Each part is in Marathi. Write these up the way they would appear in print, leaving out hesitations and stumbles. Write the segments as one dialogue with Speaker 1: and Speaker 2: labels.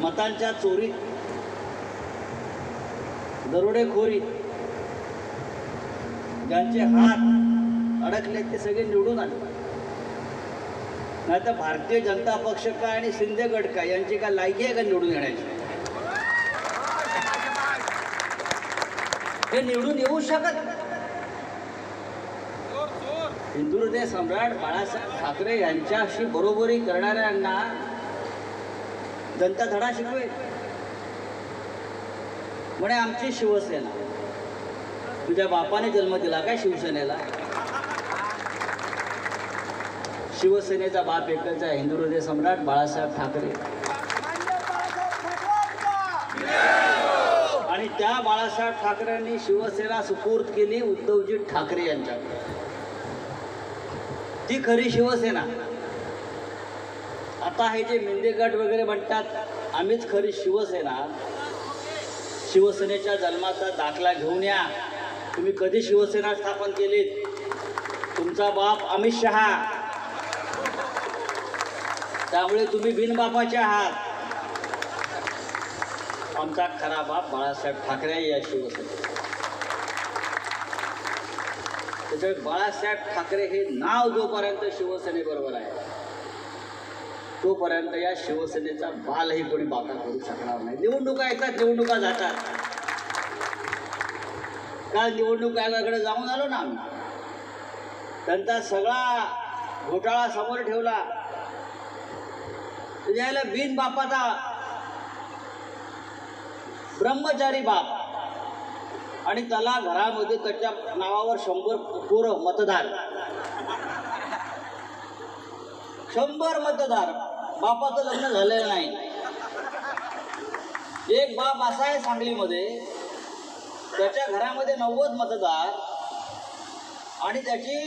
Speaker 1: मतांच्या चोरीत, दरोडेखोरीत ज्यांचे हात अडकले ते सगळे निवडून आले. नाही तर भारतीय जनता पक्ष काय आणि शिंदे गट काय यांची काय लायकी आहे का निवडून येण्याची? हे निवडून येऊ शकत. हिंदू हृदय सम्राट बाळासाहेब ठाकरे यांच्याशी बरोबरी करणाऱ्यांना जनता धडा शिकवेल. म्हणे आमची शिवसेना. तुझ्या बापाने जन्म दिला काय शिवसेनेला? शिवसेनेचा बाप एकच आहे, हिंदू हृदय सम्राट बाळासाहेब ठाकरे. आणि त्या बाळासाहेब ठाकरेंनी शिवसेना सुपूर्द केली उद्धवजी ठाकरे यांच्याकडे. ती खरी शिवसेना. आता हे जे मिंदे गट वगैरे म्हणतात आम्हीच खरी शिवसेना, शिवसेनेच्या जन्माचा दाखला घेऊन या. तुम्ही कधी शिवसेना स्थापन केलीत? तुमचा बाप अमित शहा, त्यामुळे तुम्ही बिनबापाचे आहात. आमचा खरा बाप बाळासाहेब ठाकरे या शिवसेनेत. त्याच्यामुळे बाळासाहेब ठाकरे हे नाव जोपर्यंत शिवसेनेबरोबर आहे तोपर्यंत या शिवसेनेचा बालही कोणी बाका करू शकणार नाही. निवडणुका येतात, निवडणुका जातात. काल निवडणूक आयोगाकडे जाऊन आलो ना आम्ही. त्यांचा सगळा घोटाळा समोर ठेवला. त्याला बिन बापाचा ब्रह्मचारी बाप आणि त्याला घरामध्ये त्याच्या नावावर 100 पोरं मतदार, 100 मतदार. बापाचं लग्न झालेलं नाही. एक बाप असा आहे सांगलीमध्ये, त्याच्या घरामध्ये 90 मतदार आणि त्याची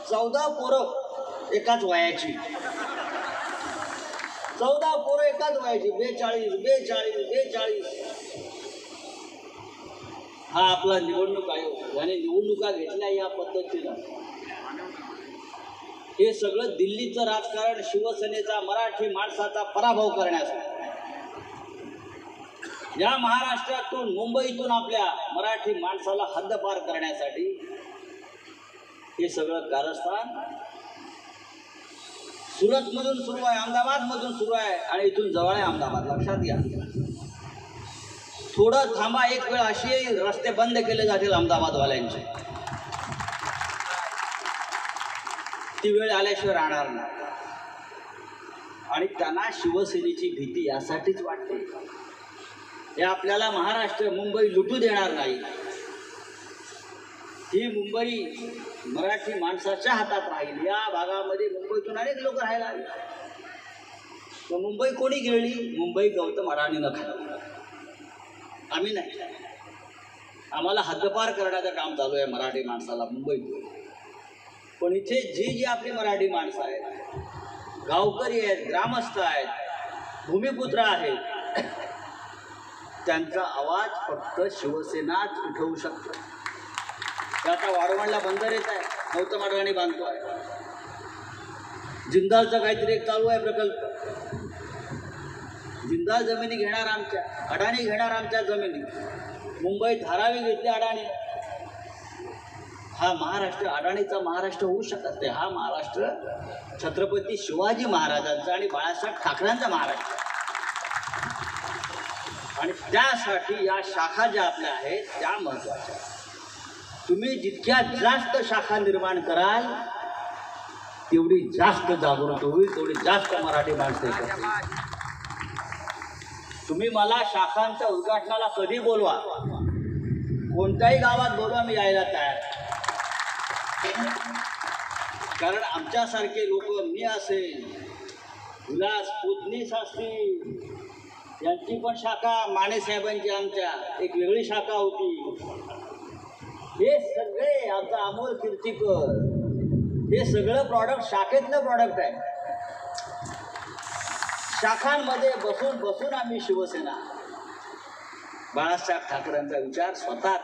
Speaker 1: 14 पोरं एकाच वयाची. 14 पोरं एकाच वयाची. 42. हा आपला निवडणूक आयोग. याने निवडणुका घेतल्या या पद्धतीनं. हे सगळं दिल्लीचं राजकारण, शिवसेनेचा मराठी माणसाचा पराभव करण्यासाठी. या महाराष्ट्रातून, मुंबईतून आपल्या मराठी माणसाला हद्दपार करण्यासाठी हे सगळं कारस्थान सुरतमधून सुरू आहे, अहमदाबादमधून सुरू आहे आणि इथून जवळ आहे अहमदाबाद. लक्षात घ्या. थोडं थांबा, एक वेळ अशी रस्ते बंद केले जातील अहमदाबादवाल्यांचे. ती वेळ आल्याशिवाय राहणार नाही. आणि त्यांना शिवसेनेची भीती यासाठीच वाटते. हे आपल्याला महाराष्ट्र, मुंबई लुटू देणार नाही. ही मुंबई मराठी माणसाच्या हातात राहील. या भागामध्ये मुंबईतून अनेक लोक राहायला आले. तर मुंबई कोणी गिळली? मुंबई गौतम अडाणीनं खाल्ली, आम्ही नाही. आम्हाला हद्दपार करण्याचं काम चालू आहे मराठी माणसाला मुंबईत. पण इथे जी आपली मराठी माणसं आहेत, गावकरी आहेत, ग्रामस्थ आहेत, भूमिपुत्र आहेत, त्यांचा आवाज फक्त शिवसेनाच उठवू शकतो. आता वारवणला बंदर येत आहे, गौतम अडाणी बांधतो आहे. जिंदालचा काहीतरी एक चालू आहे प्रकल्प. जिंदाल जमिनी घेणार आमच्या, अडाणी घेणार आमच्या जमिनी. मुंबईत धारावी घेतली अडाणी. हा महाराष्ट्र अडाणीचा महाराष्ट्र होऊ शकत नाही. हा महाराष्ट्र छत्रपती शिवाजी महाराजांचा आणि बाळासाहेब ठाकरेंचा महाराष्ट्र. आणि त्यासाठी या शाखा ज्या आपल्या आहेत त्या महत्त्वाच्या. तुम्ही जितक्या जास्त शाखा निर्माण कराल तेवढी जास्त जागृत होईल, तेवढी जास्त मराठी माणसं येतील. तुम्ही मला शाखांच्या उद्घाटनाला कधी बोलवा, कोणत्याही गावात बोलवा, मी यायला तयार. कारण आमच्यासारखे लोक, मी असेल, विलास पुतनीस असतील, यांची पण शाखा, मानेसाहेबांची आमच्या एक वेगळी शाखा होती. हे सगळे आमचा अमोल कीर्तीकर, हे सगळं प्रॉडक्ट शाखेतलं प्रॉडक्ट आहे. शाखांमध्ये बसून बसून आम्ही शिवसेना बाळासाहेब ठाकरेंचा विचार स्वतः